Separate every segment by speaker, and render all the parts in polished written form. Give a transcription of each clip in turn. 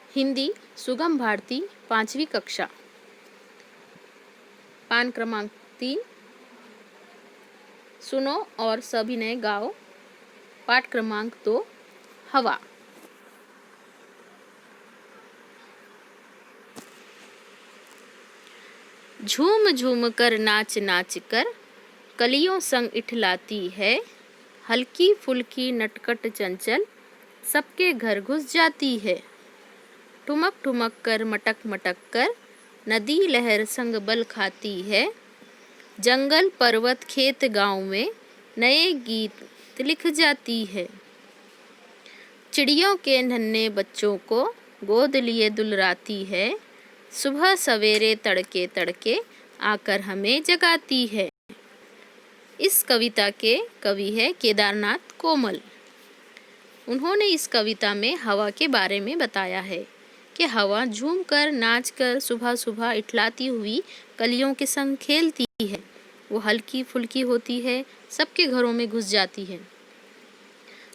Speaker 1: हिंदी सुगम भारती 5वीं कक्षा, पान क्रमांक 3। सुनो और सभिनय गाओ। पाठ क्रमांक 2, हवा। झूम झूम कर नाच नाच कर कलियों संग इठलाती है, हल्की फुल्की नटखट चंचल सबके घर घुस जाती है। ठुमक ठुमक कर मटक मटक कर नदी लहर संग बल खाती है, जंगल पर्वत खेत गांव में नए गीत लिख जाती है। चिड़ियों के नन्हे बच्चों को गोद लिए दुलराती है, सुबह सवेरे तड़के तड़के आकर हमें जगाती है। इस कविता के कवि है केदारनाथ कोमल। उन्होंने इस कविता में हवा के बारे में बताया है कि हवा झूमकर नाचकर सुबह सुबह इठलाती हुई कलियों के संग खेलती है। वो हल्की फुल्की होती है, सबके घरों में घुस जाती है।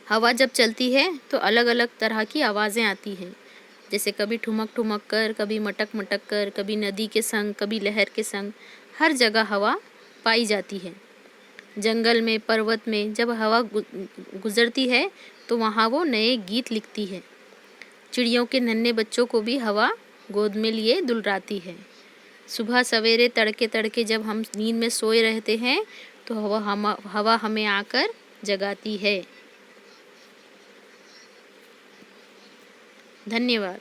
Speaker 1: हवा जब चलती है तो अलग अलग तरह की आवाज़ें आती हैं, जैसे कभी ठुमक ठुमक कर, कभी मटक मटक कर, कभी नदी के संग, कभी लहर के संग। हर जगह हवा पाई जाती है। जंगल में, पर्वत में जब हवा गुजरती है तो वहाँ वो नए गीत लिखती है। चिड़ियों के नन्हे बच्चों को भी हवा गोद में लिए दुलराती है। सुबह सवेरे तड़के तड़के जब हम नींद में सोए रहते हैं तो हवा हमें आकर जगाती है। धन्यवाद।